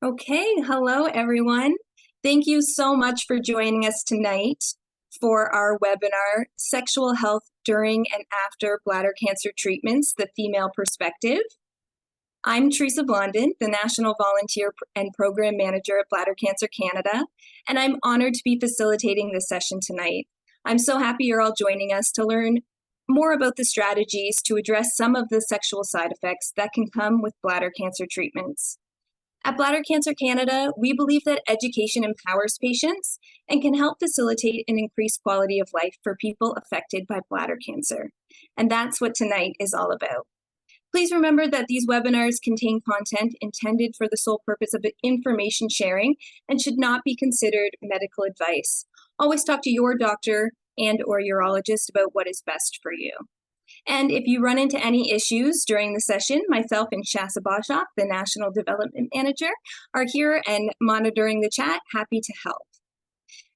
Okay, hello everyone. Thank you so much for joining us tonight for our webinar, Sexual Health During and After Bladder Cancer Treatments, the Female Perspective. I'm Teresa Blondin, the National Volunteer and Program Manager at Bladder Cancer Canada, and I'm honored to be facilitating this session tonight. I'm so happy you're all joining us to learn more about the strategies to address some of the sexual side effects that can come with bladder cancer treatments. At Bladder Cancer Canada, we believe that education empowers patients and can help facilitate an increased quality of life for people affected by bladder cancer. And that's what tonight is all about. Please remember that these webinars contain content intended for the sole purpose of information sharing and should not be considered medical advice. Always talk to your doctor and/or urologist about what is best for you. And if you run into any issues during the session, myself and Shasa Bashok, the National Development Manager, are here and monitoring the chat, happy to help.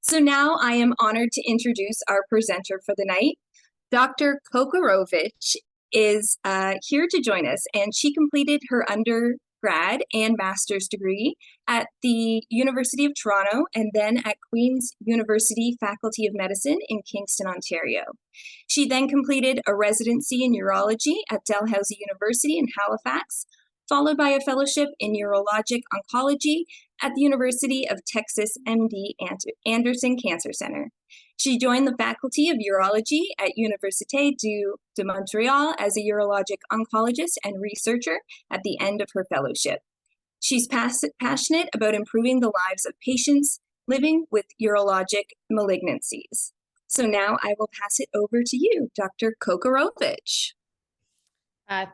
So now I am honored to introduce our presenter for the night. Dr. Kokorovic is here to join us, and she completed her undergrad and master's degree at the University of Toronto and then at Queen's University Faculty of Medicine in Kingston, Ontario. She then completed a residency in urology at Dalhousie University in Halifax, followed by a fellowship in urologic oncology at the University of Texas MD Anderson Cancer Center. She joined the Faculty of Urology at Université de Montréal as a urologic oncologist and researcher at the end of her fellowship. She's passionate about improving the lives of patients living with urologic malignancies. So now I will pass it over to you, Dr. Kokorovic.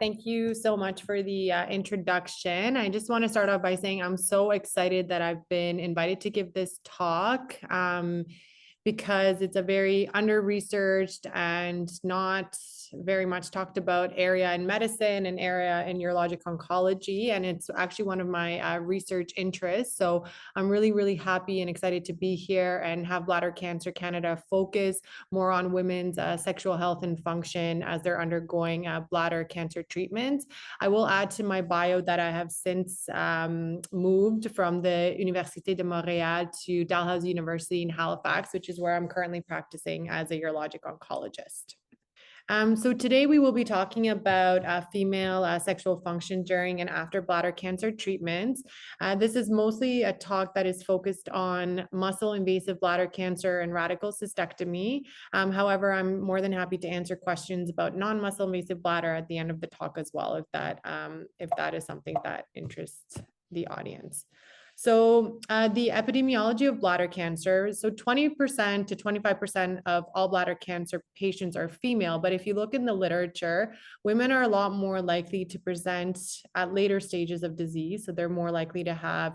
Thank you so much for the introduction. I just want to start off by saying I'm so excited that I've been invited to give this talk because it's a very under-researched and not very much talked about area in medicine and area in urologic oncology. And it's actually one of my research interests. So I'm really, really happy and excited to be here and have Bladder Cancer Canada focus more on women's sexual health and function as they're undergoing bladder cancer treatments. I will add to my bio that I have since moved from the Université de Montréal to Dalhousie University in Halifax, which is where I'm currently practicing as a urologic oncologist. So today we will be talking about female sexual function during and after bladder cancer treatments. This is mostly a talk that is focused on muscle invasive bladder cancer and radical cystectomy. However, I'm more than happy to answer questions about non-muscle invasive bladder at the end of the talk as well, if that is something that interests the audience. So the epidemiology of bladder cancer, so 20% to 25% of all bladder cancer patients are female, but if you look in the literature, women are a lot more likely to present at later stages of disease. So they're more likely to have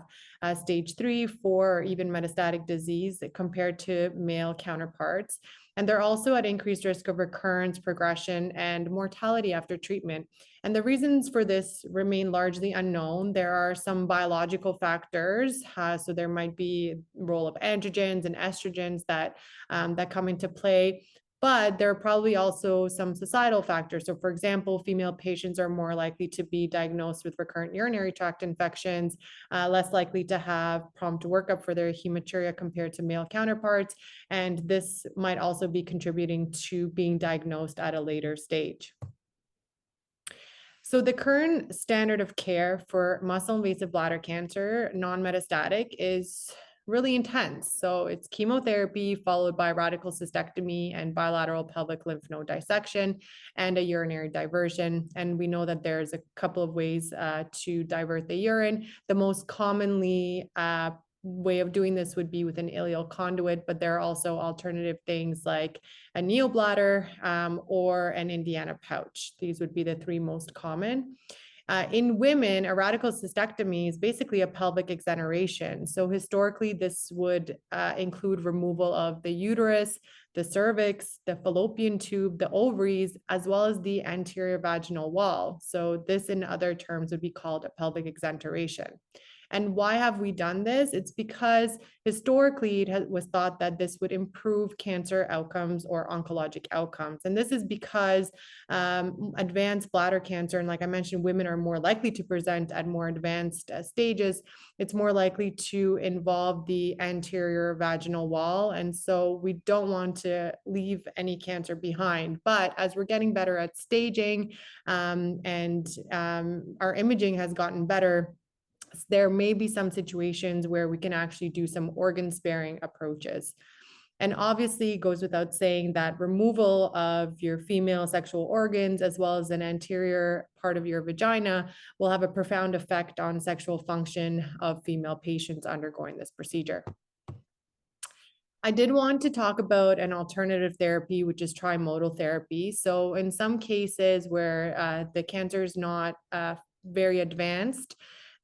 stage 3, 4, or even metastatic disease compared to male counterparts. And they're also at increased risk of recurrence, progression, and mortality after treatment. And the reasons for this remain largely unknown. There are some biological factors. So there might be role of androgens and estrogens that come into play. But there are probably also some societal factors. So for example, female patients are more likely to be diagnosed with recurrent urinary tract infections, less likely to have prompt workup for their hematuria compared to male counterparts. And this might also be contributing to being diagnosed at a later stage. So the current standard of care for muscle invasive bladder cancer, non-metastatic, is really intense. So it's chemotherapy followed by radical cystectomy and bilateral pelvic lymph node dissection and a urinary diversion. And we know that there's a couple of ways to divert the urine. The most commonly way of doing this would be with an ileal conduit, but there are also alternative things like a neobladder or an Indiana pouch. These would be the three most common. In women, a radical cystectomy is basically a pelvic exoneration. So historically, this would include removal of the uterus, the cervix, the fallopian tube, the ovaries, as well as the anterior vaginal wall. So this, in other terms, would be called a pelvic exenteration. And why have we done this? It's because historically it was thought that this would improve cancer outcomes or oncologic outcomes. And this is because advanced bladder cancer, and like I mentioned, women are more likely to present at more advanced stages. It's more likely to involve the anterior vaginal wall. And so we don't want to leave any cancer behind. But as we're getting better at staging and our imaging has gotten better, there may be some situations where we can actually do some organ sparing approaches. And obviously, it goes without saying that removal of your female sexual organs, as well as an anterior part of your vagina, will have a profound effect on sexual function of female patients undergoing this procedure. I did want to talk about an alternative therapy, which is trimodal therapy. So in some cases where the cancer is not very advanced,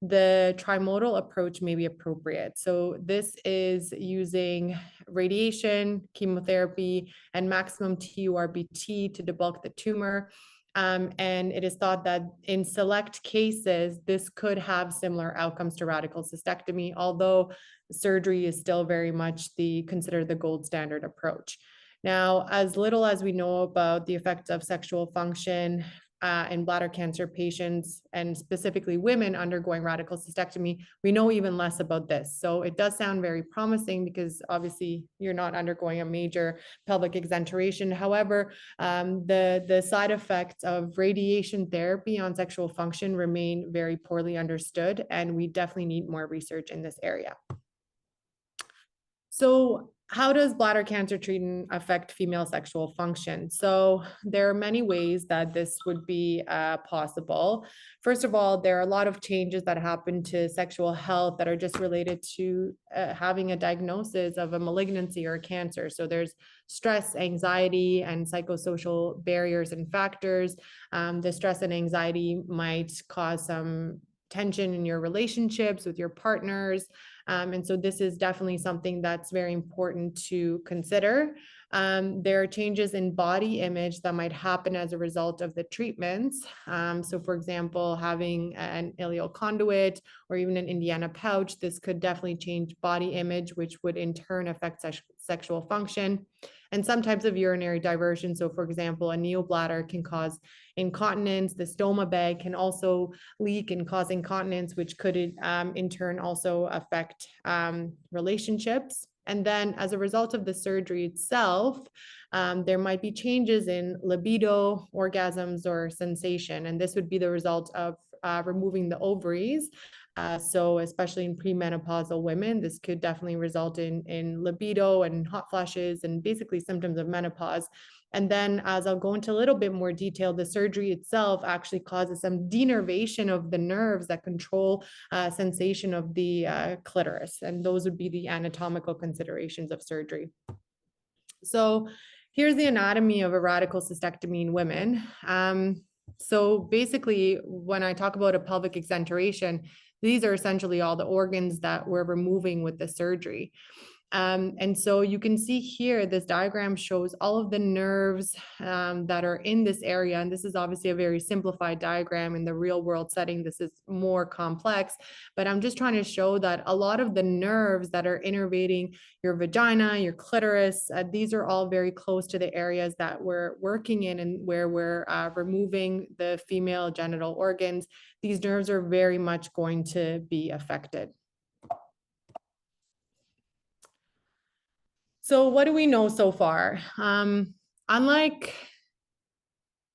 the trimodal approach may be appropriate. So this is using radiation, chemotherapy, and maximum TURBT to debulk the tumor. And it is thought that in select cases, this could have similar outcomes to radical cystectomy, although surgery is still very much considered the gold standard approach. Now, as little as we know about the effects of sexual function in bladder cancer patients, and specifically women undergoing radical cystectomy, we know even less about this. So it does sound very promising because obviously you're not undergoing a major pelvic exenteration. However, the side effects of radiation therapy on sexual function remain very poorly understood, and we definitely need more research in this area. So how does bladder cancer treatment affect female sexual function? So there are many ways that this would be possible. First of all, there are a lot of changes that happen to sexual health that are just related to having a diagnosis of a malignancy or a cancer. So there's stress, anxiety, and psychosocial barriers and factors. The stress and anxiety might cause some tension in your relationships with your partners. And so this is definitely something that's very important to consider. There are changes in body image that might happen as a result of the treatments. So for example, having an ileal conduit or even an Indiana pouch, this could definitely change body image, which would in turn affect sexual function. And some types of urinary diversion. So for example, a neobladder can cause incontinence. The stoma bag can also leak and cause incontinence, which could in turn also affect relationships. And then as a result of the surgery itself, there might be changes in libido, orgasms, or sensation. And this would be the result of removing the ovaries. So especially in premenopausal women, this could definitely result in libido and hot flashes and basically symptoms of menopause. And then as I'll go into a little bit more detail, the surgery itself actually causes some denervation of the nerves that control sensation of the clitoris. And those would be the anatomical considerations of surgery. So here's the anatomy of a radical cystectomy in women. So basically, when I talk about a pelvic exenteration, these are essentially all the organs that we're removing with the surgery. And so you can see here, this diagram shows all of the nerves that are in this area. And this is obviously a very simplified diagram. In the real world setting, this is more complex, but I'm just trying to show that a lot of the nerves that are innervating your vagina, your clitoris, these are all very close to the areas that we're working in and where we're removing the female genital organs. These nerves are very much going to be affected. So what do we know so far? Unlike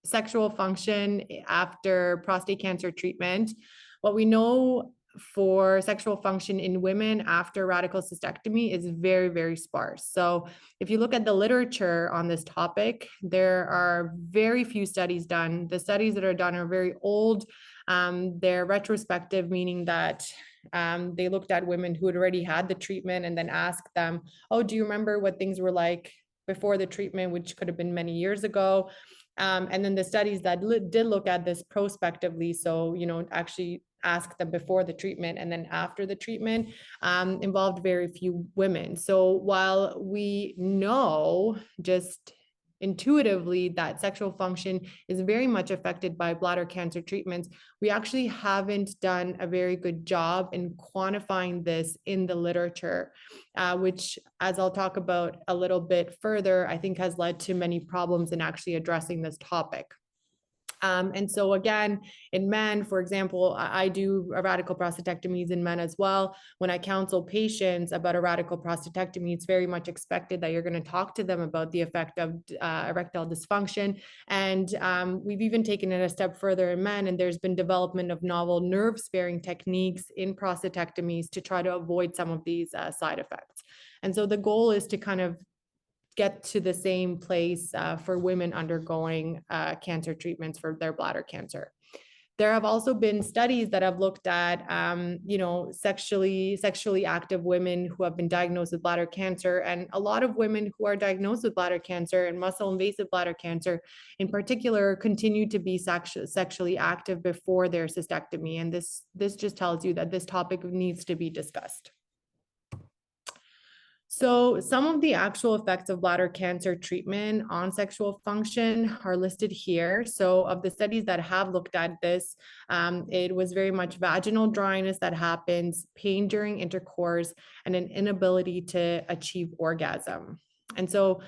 sexual function after prostate cancer treatment, what we know for sexual function in women after radical cystectomy is very, very sparse. So if you look at the literature on this topic, there are very few studies done. The studies that are done are very old. They're retrospective, meaning that they looked at women who had already had the treatment and then asked them, oh, do you remember what things were like before the treatment, which could have been many years ago? And then the studies that did look at this prospectively, so, actually ask them before the treatment and then after the treatment, involved very few women. So while we know just intuitively that sexual function is very much affected by bladder cancer treatments, we actually haven't done a very good job in quantifying this in the literature, which, as I'll talk about a little bit further, I think has led to many problems in actually addressing this topic. And so again, in men, for example, I do radical prostatectomies in men as well. When I counsel patients about a radical prostatectomy, it's very much expected that you're going to talk to them about the effect of erectile dysfunction. And we've even taken it a step further in men, and there's been development of novel nerve-sparing techniques in prostatectomies to try to avoid some of these side effects. And so the goal is to kind of get to the same place for women undergoing cancer treatments for their bladder cancer. There have also been studies that have looked at, sexually active women who have been diagnosed with bladder cancer, and a lot of women who are diagnosed with bladder cancer and muscle-invasive bladder cancer, in particular, continue to be sexually active before their cystectomy, and this just tells you that this topic needs to be discussed. So some of the actual effects of bladder cancer treatment on sexual function are listed here. So of the studies that have looked at this, it was very much vaginal dryness that happens, pain during intercourse, and an inability to achieve orgasm. And so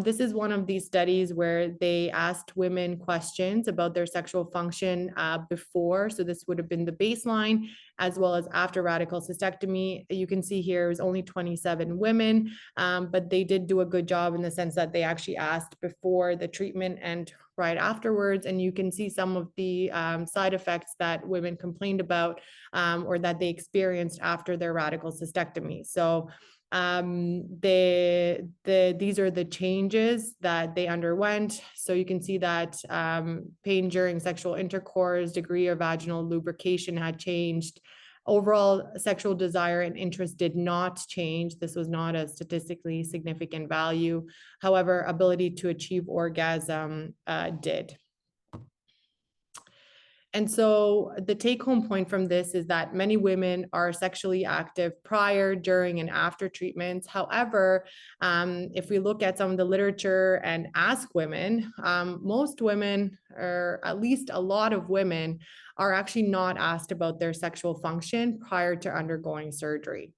this is one of these studies where they asked women questions about their sexual function before. So this would have been the baseline, as well as after radical cystectomy. You can see here it was only 27 women, but they did do a good job in the sense that they actually asked before the treatment and right afterwards. And you can see some of the side effects that women complained about or that they experienced after their radical cystectomy. So these are the changes that they underwent. So you can see that pain during sexual intercourse, degree of vaginal lubrication had changed. Overall sexual desire and interest did not change. This was not a statistically significant value. However, ability to achieve orgasm did. And so the take-home point from this is that many women are sexually active prior, during, and after treatments. However, if we look at some of the literature and ask women, most women, or at least a lot of women, are actually not asked about their sexual function prior to undergoing surgery.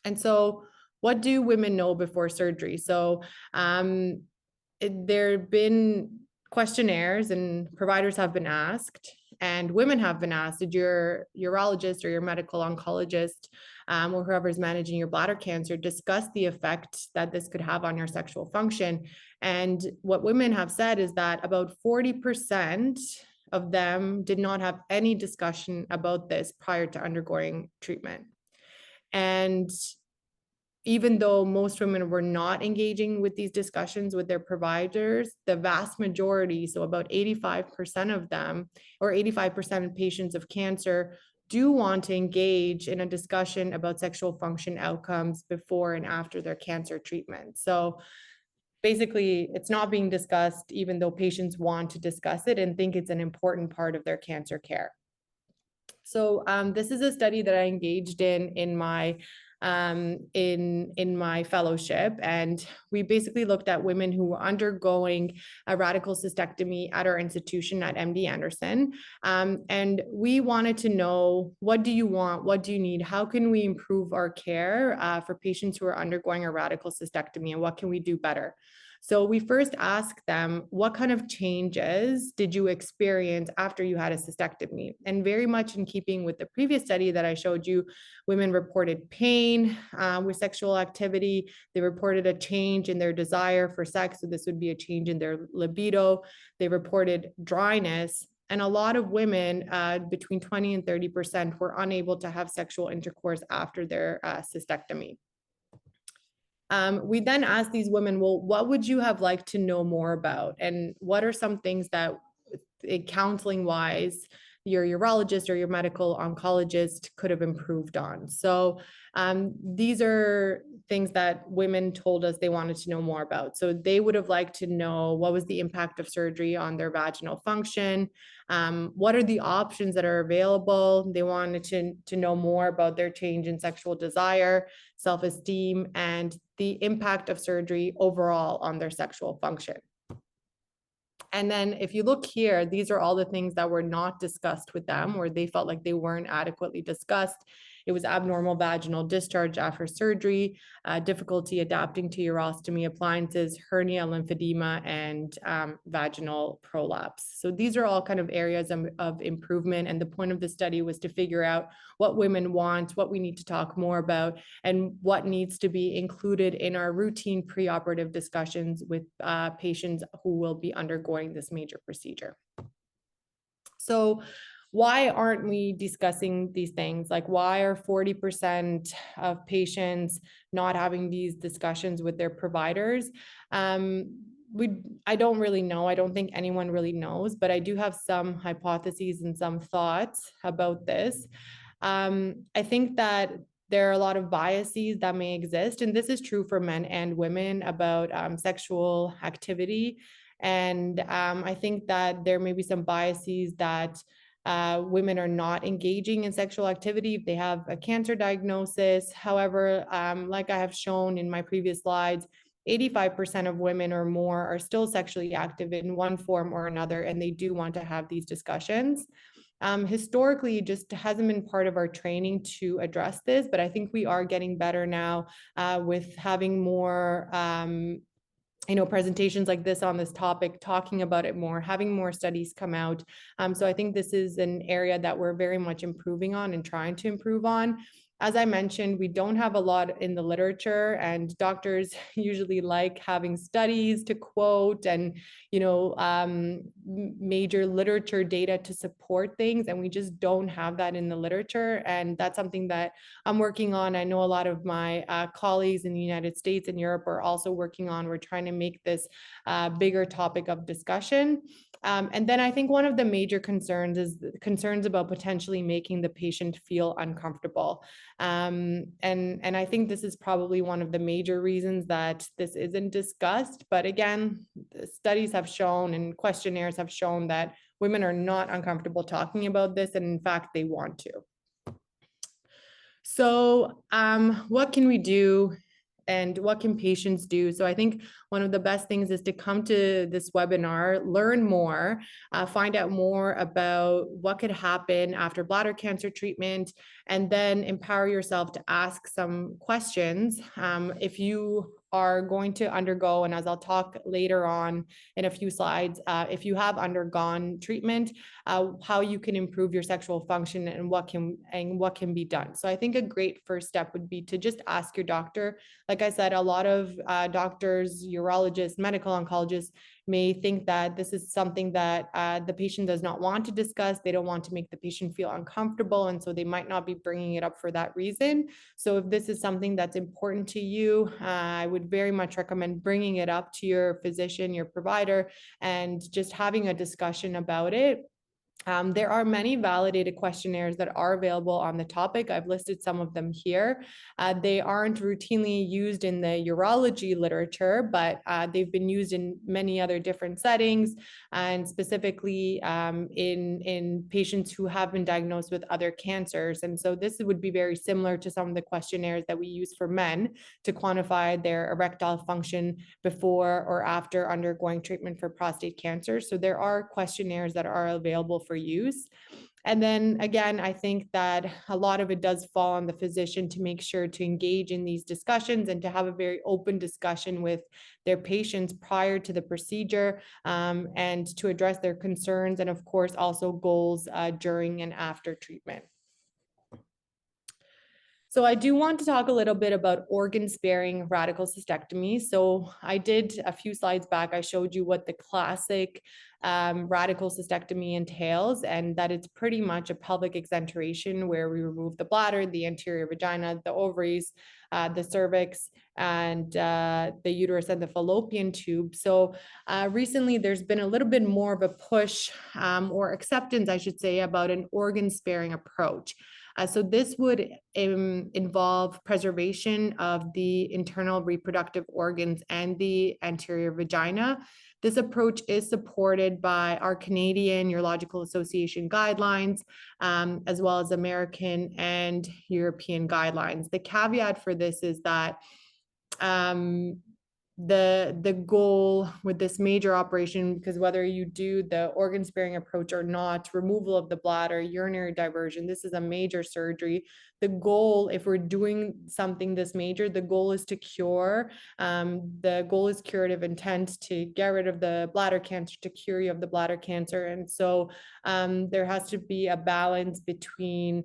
And so what do women know before surgery? So there have been questionnaires and providers have been asked, and women have been asked, did your urologist or your medical oncologist or whoever's managing your bladder cancer discuss the effect that this could have on your sexual function? And what women have said is that about 40% of them did not have any discussion about this prior to undergoing treatment. And even though most women were not engaging with these discussions with their providers, the vast majority, so about 85% of them, or 85% of patients of cancer, do want to engage in a discussion about sexual function outcomes before and after their cancer treatment. So basically, it's not being discussed, even though patients want to discuss it and think it's an important part of their cancer care. So this is a study that I engaged in my fellowship, and we basically looked at women who were undergoing a radical cystectomy at our institution at MD Anderson, and we wanted to know, what do you want, what do you need, how can we improve our care for patients who are undergoing a radical cystectomy, and what can we do better? So we first asked them, what kind of changes did you experience after you had a cystectomy? And very much in keeping with the previous study that I showed you, women reported pain with sexual activity. They reported a change in their desire for sex. So this would be a change in their libido. They reported dryness. And a lot of women, between 20 and 30%, were unable to have sexual intercourse after their cystectomy. We then asked these women, well, what would you have liked to know more about? And what are some things that, counseling wise, your urologist or your medical oncologist could have improved on? So these are things that women told us they wanted to know more about. So they would have liked to know what was the impact of surgery on their vaginal function. What are the options that are available? They wanted to know more about their change in sexual desire, self-esteem, and the impact of surgery overall on their sexual function. And then if you look here, these are all the things that were not discussed with them, or they felt like they weren't adequately discussed. It was abnormal vaginal discharge after surgery, difficulty adapting to urostomy appliances, hernia, lymphedema, and vaginal prolapse. So these are all kind of areas of improvement. And the point of the study was to figure out what women want, what we need to talk more about, and what needs to be included in our routine preoperative discussions with patients who will be undergoing this major procedure. So why aren't we discussing these things? Like, why are 40% of patients not having these discussions with their providers? I don't really know. I don't think anyone really knows, but I do have some hypotheses and some thoughts about this. I think that there are a lot of biases that may exist, and this is true for men and women about sexual activity. And I think that there may be some biases that women are not engaging in sexual activity if they have a cancer diagnosis. However, like I have shown in my previous slides, 85% of women or more are still sexually active in one form or another, and they do want to have these discussions. Historically, it just hasn't been part of our training to address this, but I think we are getting better now with having more presentations like this on this topic, talking about it more, having more studies come out. So I think this is an area that we're very much improving on and trying to improve on. As I mentioned, we don't have a lot in the literature, and doctors usually like having studies to quote and, major literature data to support things. And we just don't have that in the literature. And that's something that I'm working on. I know a lot of my colleagues in the United States and Europe are also working on. We're trying to make this bigger topic of discussion. And then I think one of the major concerns is concerns about potentially making the patient feel uncomfortable. And I think this is probably one of the major reasons that this isn't discussed. But again, studies have shown and questionnaires have shown that women are not uncomfortable talking about this, and in fact, they want to. So what can we do and what can patients do? So I think one of the best things is to come to this webinar, learn more, find out more about what could happen after bladder cancer treatment, and then empower yourself to ask some questions. If you are going to undergo, and as I'll talk later on in a few slides, if you have undergone treatment, how you can improve your sexual function and what can be done. So I think a great first step would be to just ask your doctor. Like I said, a lot of doctors, urologists, medical oncologists may think that this is something that the patient does not want to discuss. They don't want to make the patient feel uncomfortable, and so they might not be bringing it up for that reason. So if this is something that's important to you, I would very much recommend bringing it up to your physician, your provider, and just having a discussion about it. There are many validated questionnaires that are available on the topic. I've listed some of them here. They aren't routinely used in the urology literature, but they've been used in many other different settings, and specifically in patients who have been diagnosed with other cancers. And so this would be very similar to some of the questionnaires that we use for men to quantify their erectile function before or after undergoing treatment for prostate cancer. So there are questionnaires that are available for use. And then again, I think that a lot of it does fall on the physician to make sure to engage in these discussions and to have a very open discussion with their patients prior to the procedure, and to address their concerns and of course also goals during and after treatment. So I do want to talk a little bit about organ-sparing radical cystectomy. So I did a few slides back, I showed you what the classic radical cystectomy entails, and that it's pretty much a pelvic exenteration where we remove the bladder, the anterior vagina, the ovaries, the cervix, and the uterus and the fallopian tube. So recently there's been a little bit more of a push or acceptance, I should say, about an organ-sparing approach. So this would involve preservation of the internal reproductive organs and the anterior vagina. This approach is supported by our Canadian Urological Association guidelines, as well as American and European guidelines. The caveat for this is that the goal with this major operation, because whether you do the organ sparing approach or not, removal of the bladder, urinary diversion, this is a major surgery. The goal, if we're doing something this major, the goal is to cure. The goal is curative intent, to get rid of the bladder cancer, to cure you of the bladder cancer. And so there has to be a balance between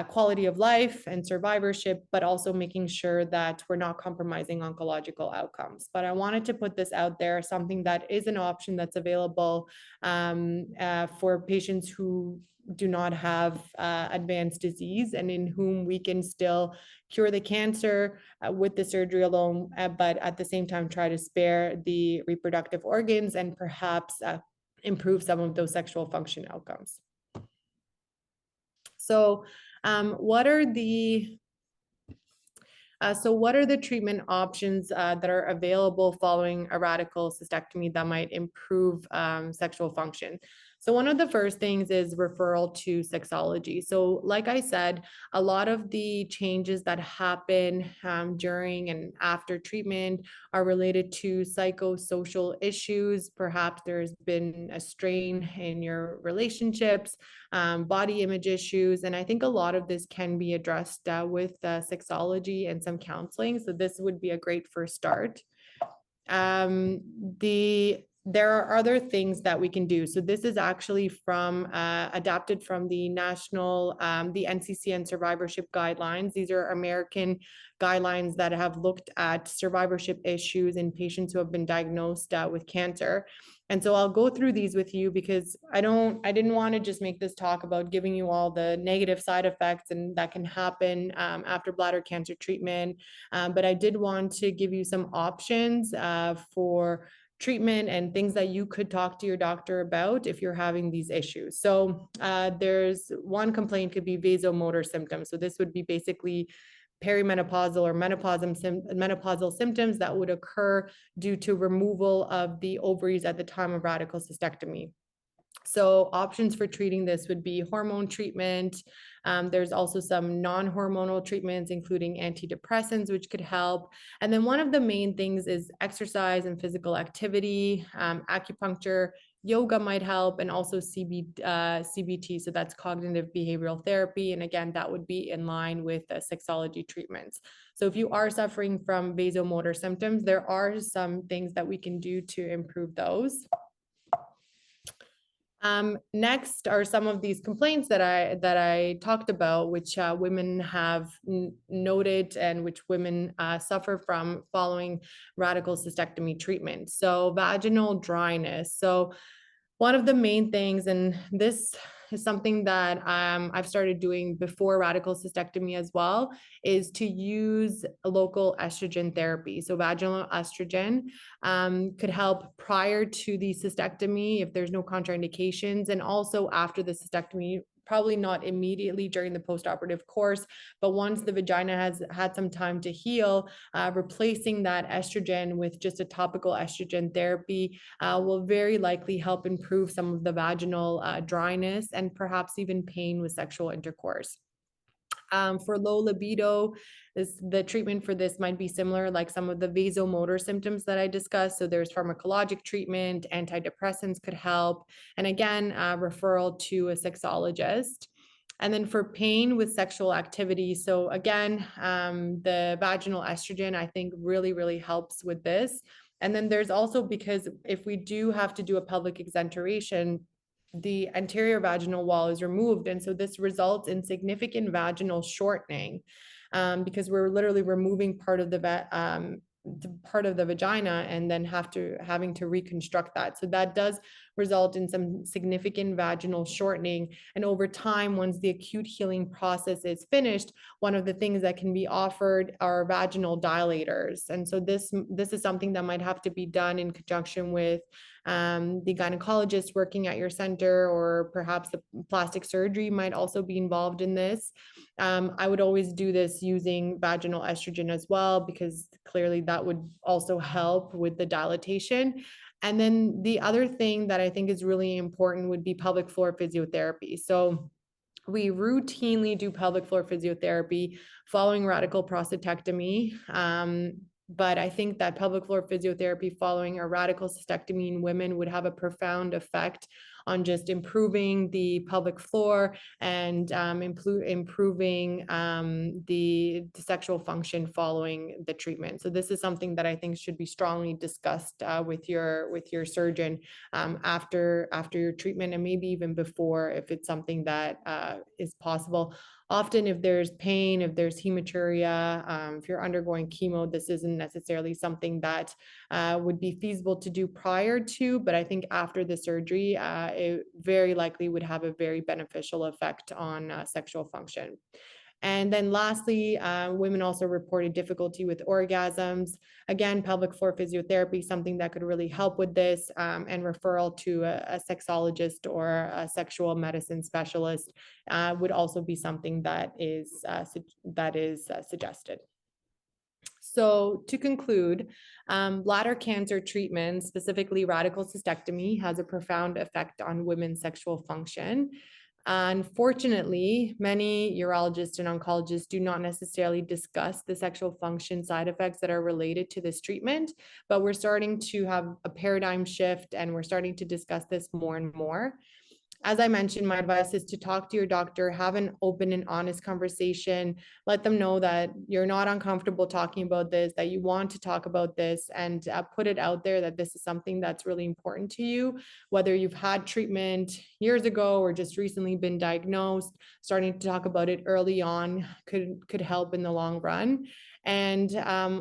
quality of life and survivorship, but also making sure that we're not compromising oncological outcomes. But I wanted to put this out there, something that is an option that's available for patients who do not have advanced disease and in whom we can still cure the cancer with the surgery alone, but at the same time try to spare the reproductive organs and perhaps improve some of those sexual function outcomes. So what are the treatment options that are available following a radical cystectomy that might improve sexual function? So one of the first things is referral to sexology. So like I said, a lot of the changes that happen during and after treatment are related to psychosocial issues. Perhaps there's been a strain in your relationships, body image issues. And I think a lot of this can be addressed with sexology and some counseling. So this would be a great first start. There are other things that we can do. So this is actually adapted from the the NCCN survivorship guidelines. These are American guidelines that have looked at survivorship issues in patients who have been diagnosed with cancer. And so I'll go through these with you because I didn't want to just make this talk about giving you all the negative side effects and that can happen after bladder cancer treatment. But I did want to give you some options for treatment and things that you could talk to your doctor about if you're having these issues. So there's one complaint could be vasomotor symptoms. So this would be basically perimenopausal or menopausal symptoms that would occur due to removal of the ovaries at the time of radical cystectomy. So options for treating this would be hormone treatment. There's also some non-hormonal treatments, including antidepressants, which could help. And then one of the main things is exercise and physical activity, acupuncture, yoga might help, and also CBT, so that's cognitive behavioral therapy. And again, that would be in line with sexology treatments. So if you are suffering from vasomotor symptoms, there are some things that we can do to improve those. Next are some of these complaints that I talked about, which women have noted and which women suffer from following radical cystectomy treatment. So vaginal dryness. So one of the main things, and this is something that I've started doing before radical cystectomy as well, is to use a local estrogen therapy. So vaginal estrogen could help prior to the cystectomy if there's no contraindications, and also after the cystectomy, probably not immediately during the postoperative course, but once the vagina has had some time to heal, replacing that estrogen with just a topical estrogen therapy will very likely help improve some of the vaginal dryness and perhaps even pain with sexual intercourse. For low libido, the treatment for this might be similar, like some of the vasomotor symptoms that I discussed. So there's pharmacologic treatment, antidepressants could help, and again, referral to a sexologist. And then for pain with sexual activity, so again, the vaginal estrogen, I think really, really helps with this. And then there's also, because if we do have to do a pelvic exenteration, the anterior vaginal wall is removed. And so this results in significant vaginal shortening because we're literally removing part of the vagina and then having to reconstruct that. So that does result in some significant vaginal shortening. And over time, once the acute healing process is finished, one of the things that can be offered are vaginal dilators. And so this is something that might have to be done in conjunction with the gynecologist working at your center, or perhaps the plastic surgery might also be involved in this. I would always do this using vaginal estrogen as well, because clearly that would also help with the dilatation. And then the other thing that I think is really important would be pelvic floor physiotherapy. So we routinely do pelvic floor physiotherapy following radical prostatectomy. But I think that pelvic floor physiotherapy following a radical cystectomy in women would have a profound effect on just improving the pelvic floor and improving the sexual function following the treatment. So this is something that I think should be strongly discussed with your surgeon after your treatment, and maybe even before, if it's something that is possible. Often, if there's pain, if there's hematuria, if you're undergoing chemo, this isn't necessarily something that would be feasible to do prior to, but I think after the surgery, it very likely would have a very beneficial effect on sexual function. And then lastly, women also reported difficulty with orgasms. Again, pelvic floor physiotherapy, something that could really help with this, and referral to a sexologist or a sexual medicine specialist would also be something that is suggested. So to conclude, bladder cancer treatment, specifically radical cystectomy, has a profound effect on women's sexual function. Unfortunately, many urologists and oncologists do not necessarily discuss the sexual function side effects that are related to this treatment, but we're starting to have a paradigm shift, and we're starting to discuss this more and more. As I mentioned, my advice is to talk to your doctor, have an open and honest conversation, let them know that you're not uncomfortable talking about this, that you want to talk about this, and put it out there that this is something that's really important to you, whether you've had treatment years ago or just recently been diagnosed. Starting to talk about it early on could help in the long run. And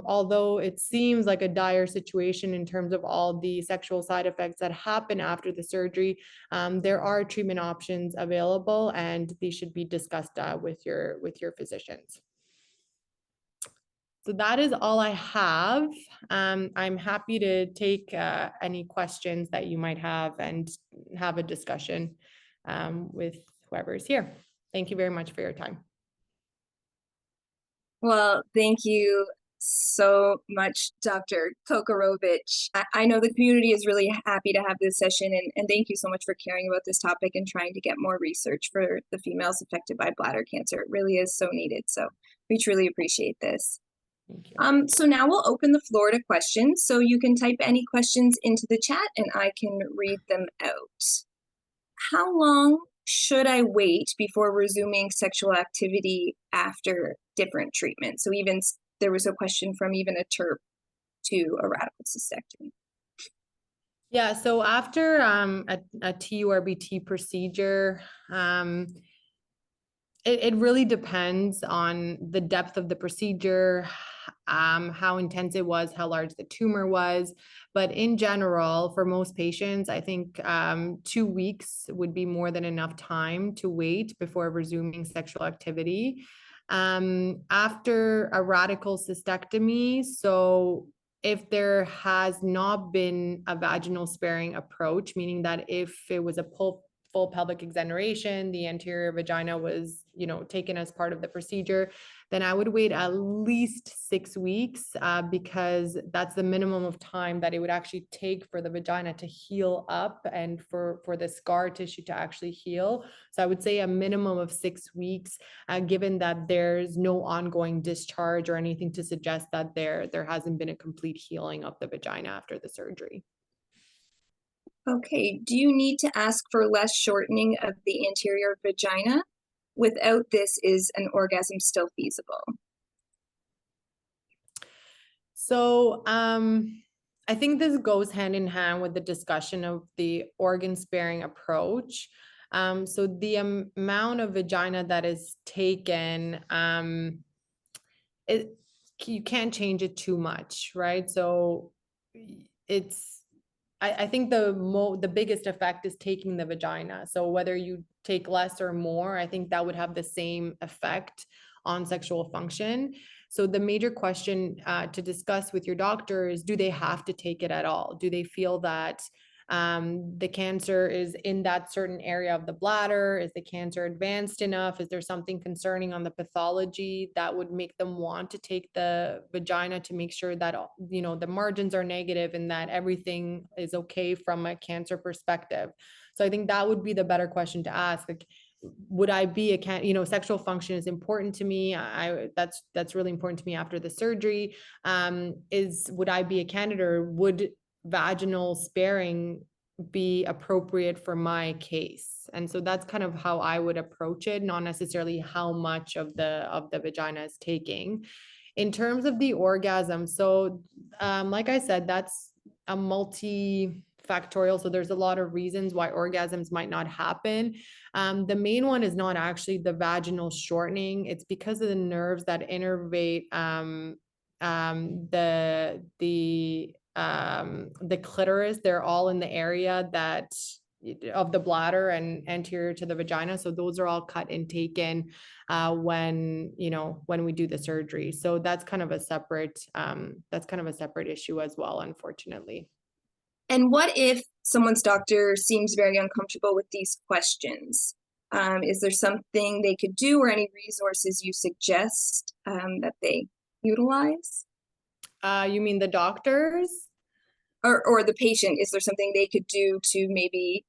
although it seems like a dire situation in terms of all the sexual side effects that happen after the surgery, there are treatment options available, and these should be discussed with your physicians. So that is all I have. I'm happy to take any questions that you might have and have a discussion with whoever is here. Thank you very much for your time. Well, thank you so much, Dr. Kokorovic. I know the community is really happy to have this session, and thank you so much for caring about this topic and trying to get more research for the females affected by bladder cancer. It really is so needed, so we truly appreciate this. Thank you. So now we'll open the floor to questions, so you can type any questions into the chat and I can read them out. How long should I wait before resuming sexual activity after different treatments? So even there was a question from even a TURP to a radical cystectomy. Yeah, so after a TURBT procedure, it really depends on the depth of the procedure, how intense it was, how large the tumor was. But in general, for most patients, I think 2 weeks would be more than enough time to wait before resuming sexual activity. After a radical cystectomy, so if there has not been a vaginal sparing approach, meaning that if it was a full pelvic exoneration, the anterior vagina was, taken as part of the procedure, then I would wait at least 6 weeks because that's the minimum of time that it would actually take for the vagina to heal up and for the scar tissue to actually heal. So I would say a minimum of 6 weeks, given that there's no ongoing discharge or anything to suggest that there hasn't been a complete healing of the vagina after the surgery. Okay, do you need to ask for less shortening of the anterior vagina? Without this, is an orgasm still feasible? So I think this goes hand in hand with the discussion of the organ sparing approach. So the amount of vagina that is taken, you can't change it too much, right? So I think the biggest effect is taking the vagina. So whether you take less or more, I think that would have the same effect on sexual function. So the major question to discuss with your doctor is, do they have to take it at all? Do they feel that the cancer is in that certain area of the bladder? Is the cancer advanced enough? Is there something concerning on the pathology that would make them want to take the vagina to make sure that, you know, the margins are negative and that everything is okay from a cancer perspective? So I think that would be the better question to ask. Like, would I be you know, sexual function is important to me. That's really important to me after the surgery. Would I be a candidate, or would vaginal sparing be appropriate for my case? And so that's kind of how I would approach it, not necessarily how much of the vagina is taking. In terms of the orgasm, so like I said, that's a multifactorial. So there's a lot of reasons why orgasms might not happen. The main one is not actually the vaginal shortening. It's because of the nerves that innervate the clitoris. They're all in the area that of the bladder and anterior to the vagina. So those are all cut and taken when, you know, when we do the surgery. So that's kind of a separate issue as well, unfortunately. And what if someone's doctor seems very uncomfortable with these questions? Is there something they could do, or any resources you suggest that they utilize? You mean the doctors? Or the patient? Is there something they could do to maybe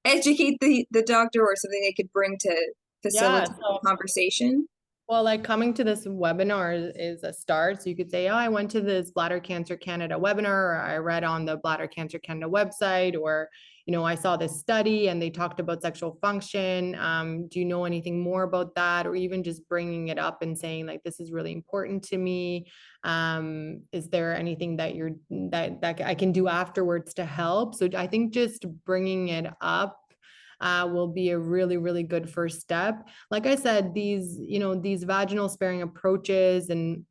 educate the doctor, or something they could bring to facilitate the conversation? Well, like, coming to this webinar is a start. So you could say, oh, I went to this Bladder Cancer Canada webinar, or I read on the Bladder Cancer Canada website, or, you know, I saw this study and they talked about sexual function. Do you know anything more about that? Or even just bringing it up and saying, like, this is really important to me. Is there anything that that I can do afterwards to help? So I think just bringing it up will be a really, really good first step. Like I said, these vaginal sparing approaches, and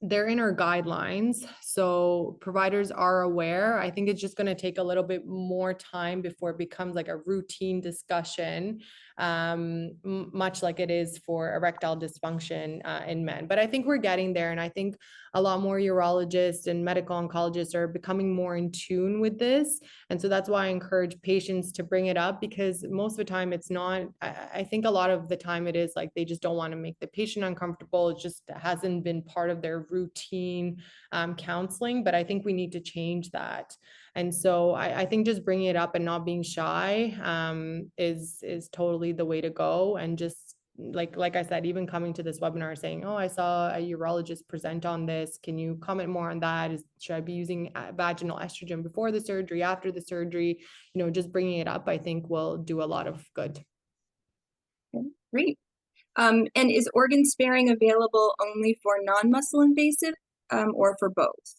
they're in our guidelines, so providers are aware. I think it's just going to take a little bit more time before it becomes like a routine discussion, much like it is for erectile dysfunction in men. But I think we're getting there, and I think a lot more urologists and medical oncologists are becoming more in tune with this. And so that's why I encourage patients to bring it up, because most of the time it's not, I think a lot of the time it is like they just don't want to make the patient uncomfortable. It just hasn't been part of their routine counseling, but I think we need to change that. And so I think just bringing it up and not being shy is totally the way to go. And just like I said, even coming to this webinar saying, oh, I saw a urologist present on this. Can you comment more on that? Should I be using vaginal estrogen before the surgery, after the surgery? You know, just bringing it up, I think, will do a lot of good. Okay, great. And is organ sparing available only for non-muscle invasive or for both?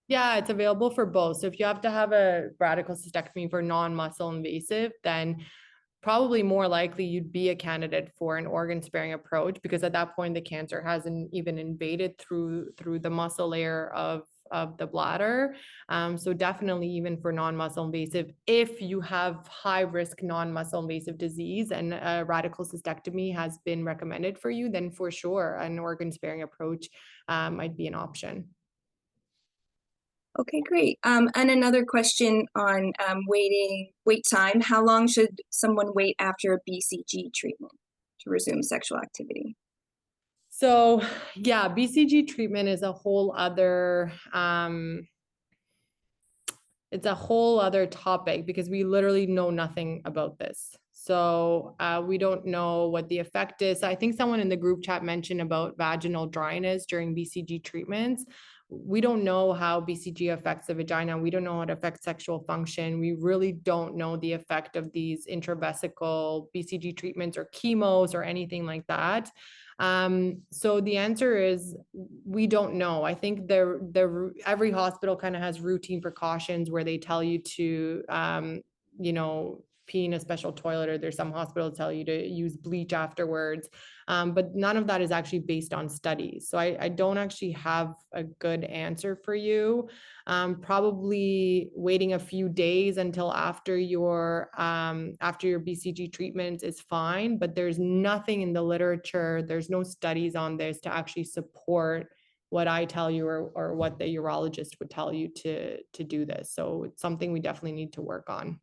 Yeah, it's available for both. So if you have to have a radical cystectomy for non-muscle invasive, then probably more likely you'd be a candidate for an organ sparing approach, because at that point the cancer hasn't even invaded through the muscle layer of the bladder. So definitely, even for non-muscle invasive, if you have high risk non-muscle invasive disease and a radical cystectomy has been recommended for you, then for sure an organ sparing approach might be an option. Okay, great. And another question on wait time. How long should someone wait after a BCG treatment to resume sexual activity? So yeah, BCG treatment is a whole other it's a whole other topic, because we literally know nothing about this. So we don't know what the effect is. I think someone in the group chat mentioned about vaginal dryness during BCG treatments. We don't know how BCG affects the vagina. We don't know how it affects sexual function. We really don't know the effect of these intravesical BCG treatments or chemos or anything like that. So the answer is we don't know. I think every hospital kind of has routine precautions where they tell you to, you know, pee in a special toilet, or there's some hospitals tell you to use bleach afterwards. But none of that is actually based on studies. So I don't actually have a good answer for you. Probably waiting a few days until after your BCG treatment is fine, but there's nothing in the literature, there's no studies on this to actually support what I tell you or what the urologist would tell you to do this. So it's something we definitely need to work on.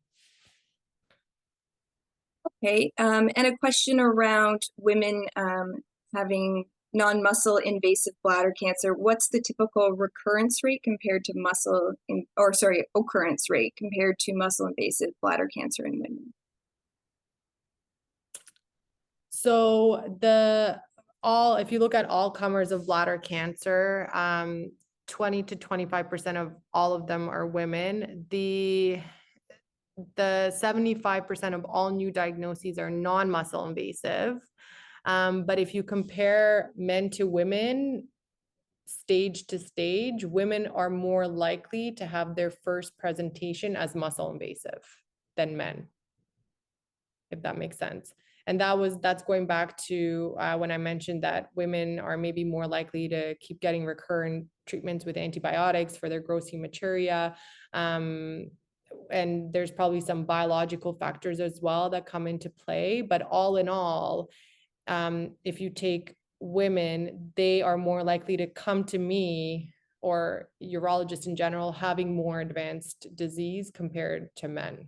Okay, and a question around women having non-muscle invasive bladder cancer. What's the typical recurrence rate compared to occurrence rate compared to muscle invasive bladder cancer in women? So if you look at all comers of bladder cancer, 20 to 25% of all of them are women. The 75% of all new diagnoses are non-muscle invasive. But if you compare men to women, stage to stage, women are more likely to have their first presentation as muscle invasive than men, if that makes sense. And that's going back to when I mentioned that women are maybe more likely to keep getting recurrent treatments with antibiotics for their gross hematuria. And there's probably some biological factors as well that come into play. But all in all, if you take women, they are more likely to come to me or urologists in general having more advanced disease compared to men.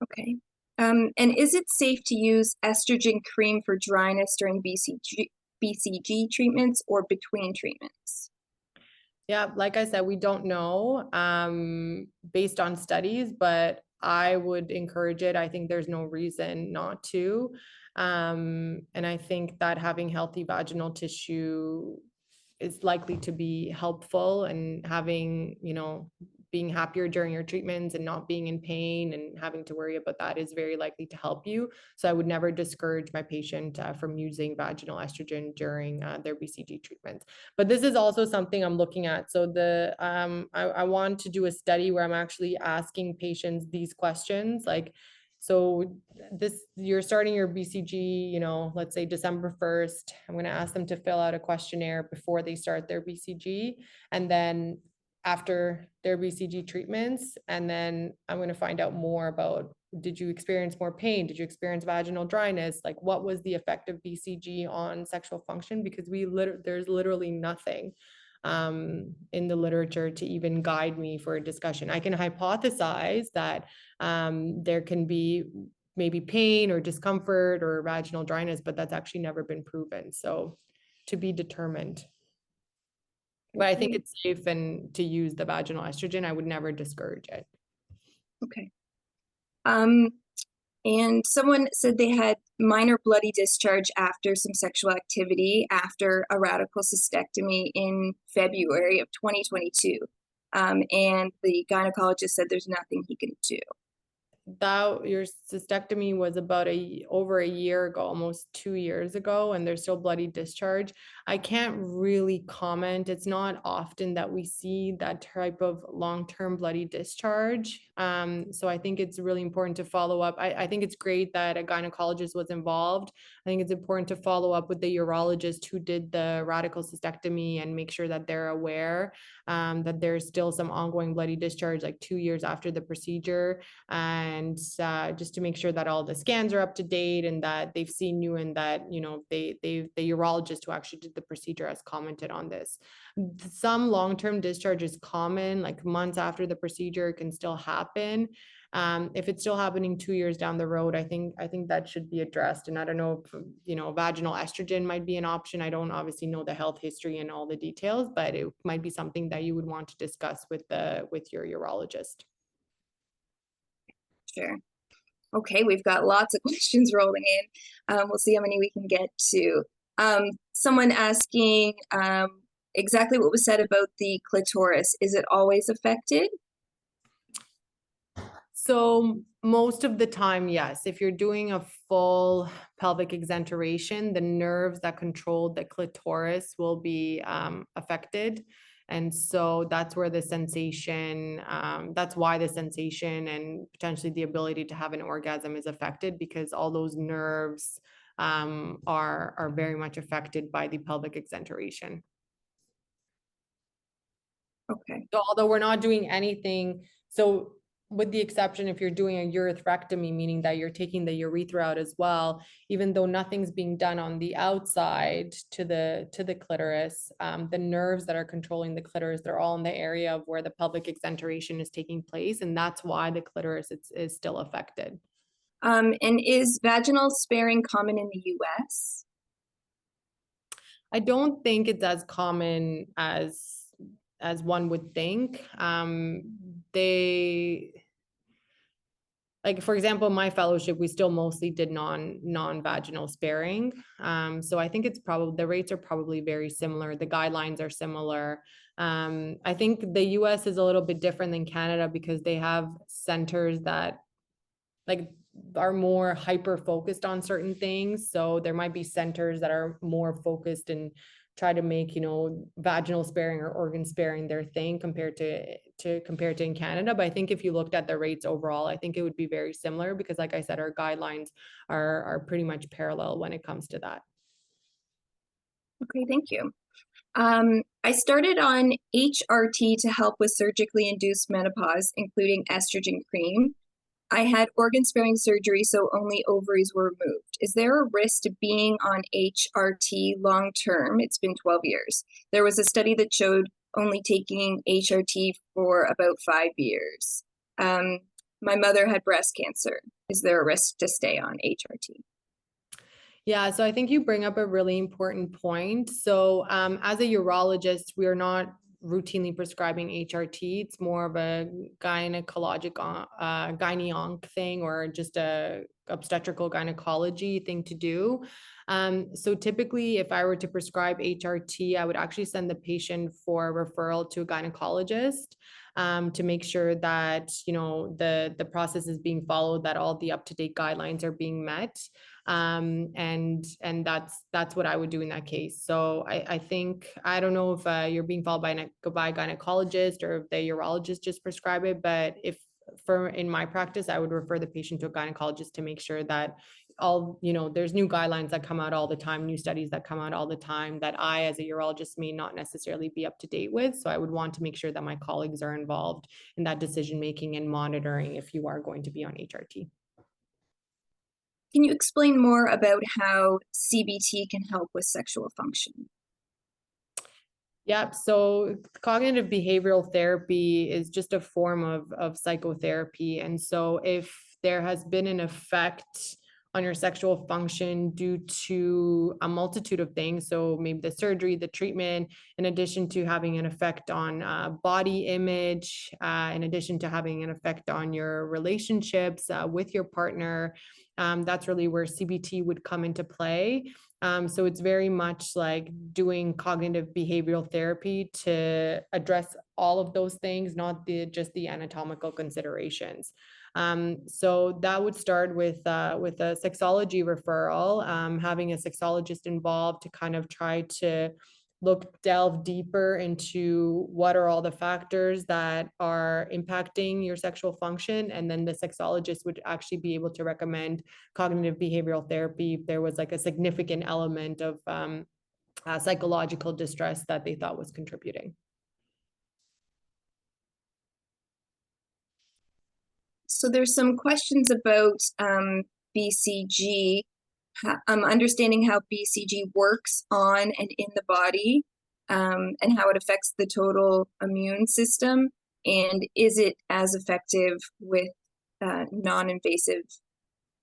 Okay. And is it safe to use estrogen cream for dryness during BCG treatments or between treatments? Yeah, like I said, we don't know based on studies, but I would encourage it. I think there's no reason not to. And I think that having healthy vaginal tissue is likely to be helpful, and having, being happier during your treatments and not being in pain and having to worry about that is very likely to help you. So I would never discourage my patient from using vaginal estrogen during their BCG treatments. But this is also something I'm looking at. So I want to do a study where I'm actually asking patients these questions, like, so you're starting your BCG, let's say December 1st. I'm going to ask them to fill out a questionnaire before they start their BCG, and then after their BCG treatments. And then I'm going to find out more about, did you experience more pain? Did you experience vaginal dryness? Like, what was the effect of BCG on sexual function? Because there's literally nothing in the literature to even guide me for a discussion. I can hypothesize that there can be maybe pain or discomfort or vaginal dryness, but that's actually never been proven. So to be determined. But I think it's safe and to use the vaginal estrogen. I would never discourage it. Okay. And someone said they had minor bloody discharge after some sexual activity after a radical cystectomy in February of 2022. And the gynecologist said there's nothing he can do. Your cystectomy was about over a year ago, almost 2 years ago, and there's still bloody discharge. I can't really comment. It's not often that we see that type of long-term bloody discharge. So I think it's really important to follow up. I think it's great that a gynecologist was involved. I think it's important to follow up with the urologist who did the radical cystectomy and make sure that they're aware that there's still some ongoing bloody discharge like 2 years after the procedure. And just to make sure that all the scans are up to date and that they've seen you, and that, the urologist who actually did the procedure has commented on this. Some long-term discharge is common, like months after the procedure can still happen. If it's still happening 2 years down the road, I think that should be addressed. And I don't know if, vaginal estrogen might be an option. I don't obviously know the health history and all the details, but it might be something that you would want to discuss with your urologist. Sure. Okay, we've got lots of questions rolling in. We'll see how many we can get to. Someone asking exactly what was said about the clitoris. Is it always affected? So most of the time, yes. If you're doing a full pelvic exenteration, the nerves that control the clitoris will be affected. And so that's where the sensation, that's why the sensation and potentially the ability to have an orgasm is affected, because all those nerves are very much affected by the pelvic exenteration. Okay. So although we're not doing anything, so with the exception if you're doing a urethrectomy, meaning that you're taking the urethra out as well, even though nothing's being done on the outside to the clitoris, the nerves that are controlling the clitoris, they're all in the area of where the pelvic exenteration is taking place, and that's why the clitoris is still affected. And is vaginal sparing common in the US? I don't think it's as common as one would think. They, like, for example, my fellowship, we still mostly did non-vaginal sparing. So I think it's probably, the rates are probably very similar. The guidelines are similar. I think the US is a little bit different than Canada because they have centers that like are more hyper focused on certain things. So there might be centers that are more focused and try to make, you know, vaginal sparing or organ sparing their thing compared to in Canada. But I think if you looked at the rates overall, I think it would be very similar because, like I said, our guidelines are pretty much parallel when it comes to that. Okay, thank you. I started on HRT to help with surgically induced menopause, including estrogen cream. I had organ sparing surgery, so only ovaries were removed. Is there a risk to being on HRT long term? It's been 12 years. There was a study that showed only taking HRT for about 5 years. My mother had breast cancer. Is there a risk to stay on HRT? Yeah, so I think you bring up a really important point. So as a urologist, we are not routinely prescribing HRT. It's more of a gynecologic gyne-onc thing, or just a obstetrical gynecology thing to do. So typically, if I were to prescribe HRT, I would actually send the patient for a referral to a gynecologist to make sure that, you know, the process is being followed, that all the up-to-date guidelines are being met. And that's what I would do in that case. So I think, I don't know if you're being followed by a gynecologist or if the urologist just prescribe it, but if in my practice, I would refer the patient to a gynecologist to make sure that all, you know, there's new guidelines that come out all the time, new studies that come out all the time that I, as a urologist, may not necessarily be up to date with. So I would want to make sure that my colleagues are involved in that decision making and monitoring if you are going to be on HRT. Can you explain more about how CBT can help with sexual function? Yep. So cognitive behavioral therapy is just a form of psychotherapy. And so if there has been an effect on your sexual function due to a multitude of things, so maybe the surgery, the treatment, in addition to having an effect on body image, in addition to having an effect on your relationships with your partner, that's really where CBT would come into play. So it's very much like doing cognitive behavioral therapy to address all of those things, not just the anatomical considerations. So that would start with a sexology referral, having a sexologist involved to kind of try to delve deeper into what are all the factors that are impacting your sexual function. And then the sexologist would actually be able to recommend cognitive behavioral therapy if there was like a significant element of psychological distress that they thought was contributing. So there's some questions about BCG, understanding how BCG works on and in the body, and how it affects the total immune system, and is it as effective with non-invasive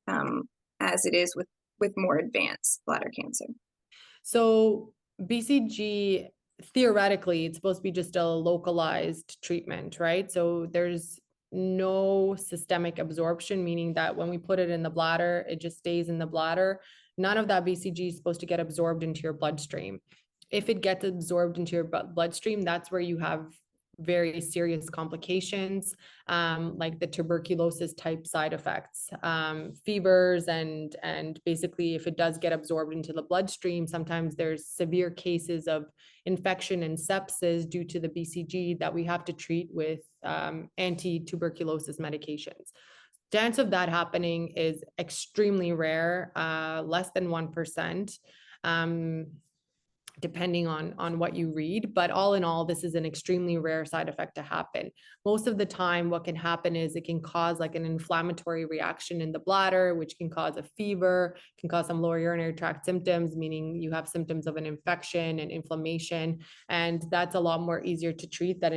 as it is with more advanced bladder cancer? So BCG, theoretically, it's supposed to be just a localized treatment, right? So there's no systemic absorption, meaning that when we put it in the bladder, it just stays in the bladder. None of that BCG is supposed to get absorbed into your bloodstream. If it gets absorbed into your bloodstream, that's where you have very serious complications, like the tuberculosis type side effects, fevers, and basically if it does get absorbed into the bloodstream, sometimes there's severe cases of infection and sepsis due to the BCG that we have to treat with anti-tuberculosis medications. Chance of that happening is extremely rare, less than 1%. Depending on what you read, but all in all, this is an extremely rare side effect to happen. Most of the time, what can happen is it can cause like an inflammatory reaction in the bladder, which can cause a fever, can cause some lower urinary tract symptoms, meaning you have symptoms of an infection and inflammation, and that's a lot more easier to treat than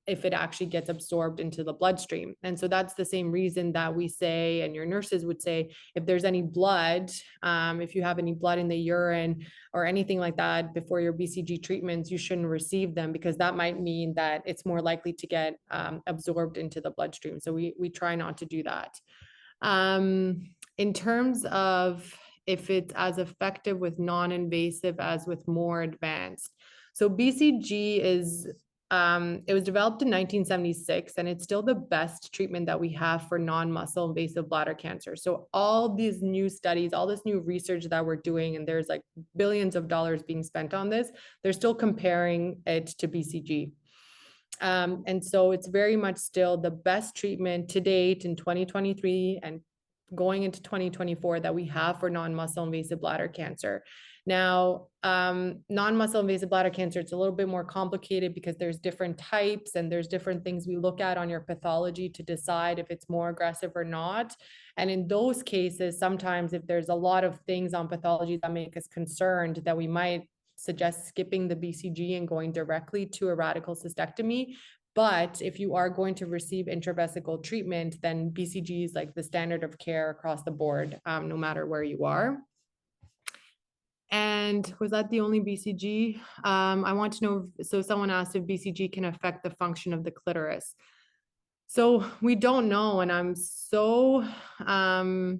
if it actually gets absorbed into the bloodstream. And so that's the same reason that we say, and your nurses would say, if there's any blood, if you have any blood in the urine or anything like that before your BCG treatments, you shouldn't receive them, because that might mean that it's more likely to get absorbed into the bloodstream. So we try not to do that. In terms of if it's as effective with non-invasive as with more advanced. So BCG is, it was developed in 1976, and it's still the best treatment that we have for non-muscle invasive bladder cancer. So all these new studies, all this new research that we're doing, and there's like billions of dollars being spent on this, they're still comparing it to BCG. And so it's very much still the best treatment to date in 2023 and going into 2024 that we have for non-muscle invasive bladder cancer. Now, non-muscle invasive bladder cancer, it's a little bit more complicated because there's different types and there's different things we look at on your pathology to decide if it's more aggressive or not. And in those cases, sometimes if there's a lot of things on pathology that make us concerned, that we might suggest skipping the BCG and going directly to a radical cystectomy. But if you are going to receive intravesical treatment, then BCG is like the standard of care across the board, no matter where you are. And was that the only BCG? I want to know, so someone asked if BCG can affect the function of the clitoris. So we don't know, and I'm so, I'm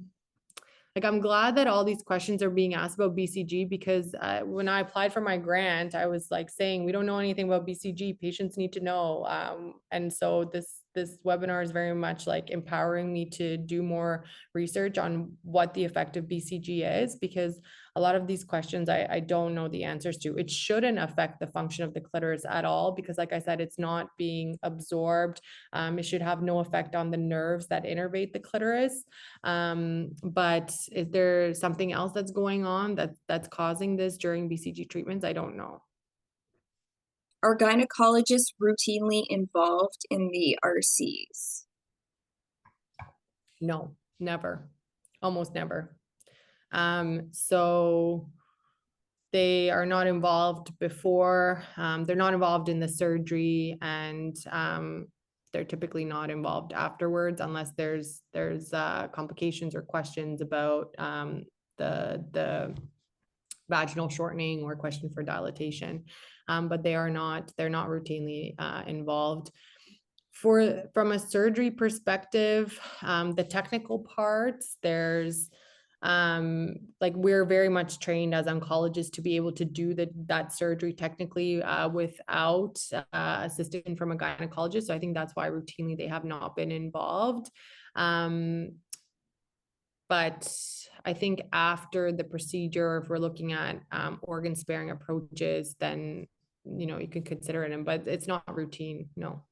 glad that all these questions are being asked about BCG, because when I applied for my grant, I was like saying, we don't know anything about BCG, patients need to know. And so this webinar is very much like empowering me to do more research on what the effect of BCG is, because a lot of these questions I don't know the answers to. It shouldn't affect the function of the clitoris at all, because like I said, it's not being absorbed. It should have no effect on the nerves that innervate the clitoris. But is there something else that's going on that's causing this during BCG treatments? I don't know. Are gynecologists routinely involved in the RCs? No, never, almost never. So they are not involved before, they're not involved in the surgery, and they're typically not involved afterwards unless there's complications or questions about the vaginal shortening or question for dilatation. But they're not routinely involved. From a surgery perspective, the technical parts, there's we're very much trained as oncologists to be able to do that surgery technically without assistance from a gynecologist. So I think that's why routinely they have not been involved. But I think after the procedure, if we're looking at organ sparing approaches, then you can consider it, but it's not routine, no.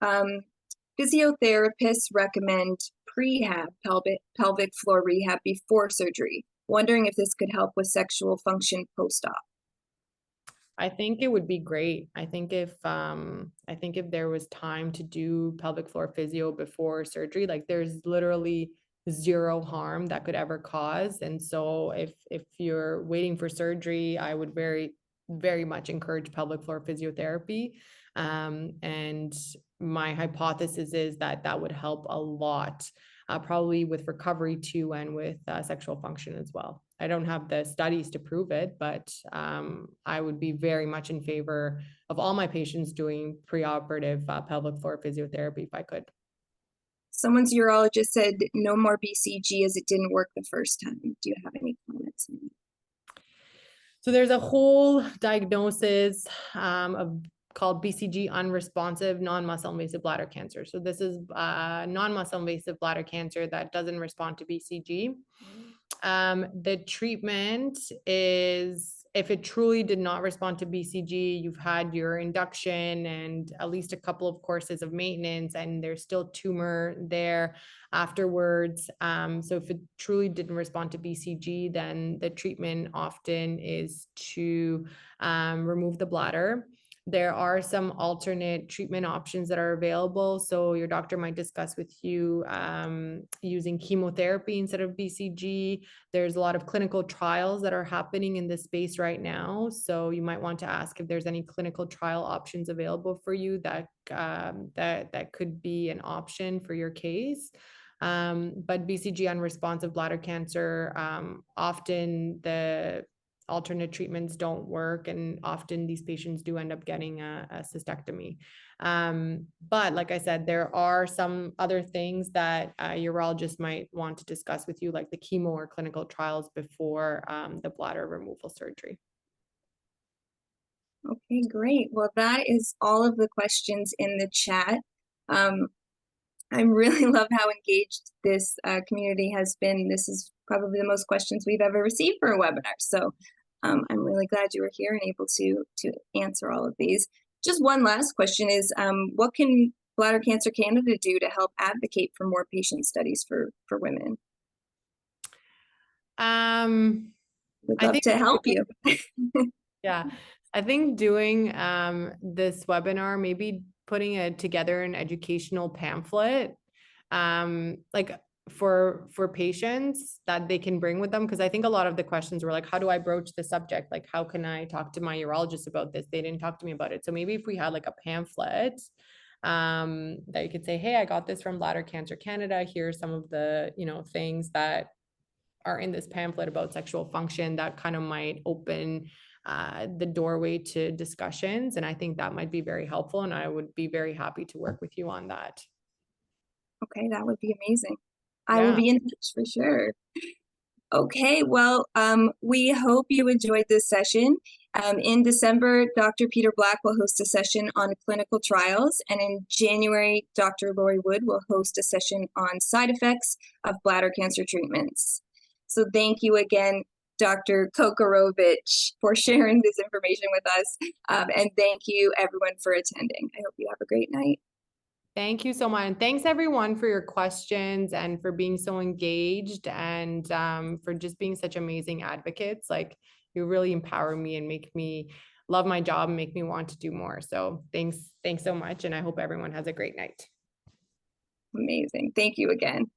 Physiotherapists recommend prehab pelvic floor rehab before surgery. Wondering if this could help with sexual function post-op. I think it would be great. I think if there was time to do pelvic floor physio before surgery, like there's literally zero harm that could ever cause. And so if you're waiting for surgery, I would very, very much encourage pelvic floor physiotherapy. And my hypothesis is that would help a lot, probably with recovery too, and with sexual function as well. I don't have the studies to prove it, but I would be very much in favor of all my patients doing preoperative pelvic floor physiotherapy if I could. Someone's urologist said no more BCG as it didn't work the first time. Do you have any comments on that? So there's a whole diagnosis of called BCG unresponsive non-muscle invasive bladder cancer. So this is non-muscle invasive bladder cancer that doesn't respond to BCG. The treatment is, if it truly did not respond to BCG, you've had your induction and at least a couple of courses of maintenance, and there's still tumor there afterwards. So if it truly didn't respond to BCG, then the treatment often is to remove the bladder. There are some alternate treatment options that are available. So your doctor might discuss with you using chemotherapy instead of BCG. There's a lot of clinical trials that are happening in this space right now. So you might want to ask if there's any clinical trial options available for you that could be an option for your case. But BCG unresponsive bladder cancer, often the alternate treatments don't work, and often these patients do end up getting a cystectomy. But like I said, there are some other things that a urologist might want to discuss with you, like the chemo or clinical trials before the bladder removal surgery. Okay, great. Well, that is all of the questions in the chat. I really love how engaged this community has been. This is probably the most questions we've ever received for a webinar. So I'm really glad you were here and able to answer all of these. Just one last question is, what can Bladder Cancer Canada do to help advocate for more patient studies for women? We'd love to help you. Yeah, I think doing this webinar, maybe putting it together an educational pamphlet, like for patients that they can bring with them. Because I think a lot of the questions were like, how do I broach the subject? Like, how can I talk to my urologist about this? They didn't talk to me about it. So maybe if we had like a pamphlet that you could say, hey, I got this from Bladder Cancer Canada. Here's some of the, things that are in this pamphlet about sexual function, that kind of might open the doorway to discussions. And I think that might be very helpful. And I would be very happy to work with you on that. Okay, that would be amazing. I Yeah. will be in touch for sure. Okay, well, we hope you enjoyed this session. In December, Dr. Peter Black will host a session on clinical trials, and in January, Dr. Lori Wood will host a session on side effects of bladder cancer treatments. So thank you again, Dr. Kokorovic, for sharing this information with us, and thank you everyone for attending. I hope you have a great night. Thank you so much. And thanks everyone for your questions and for being so engaged, and for just being such amazing advocates. Like, you really empower me and make me love my job and make me want to do more. So thanks so much. And I hope everyone has a great night. Amazing. Thank you again.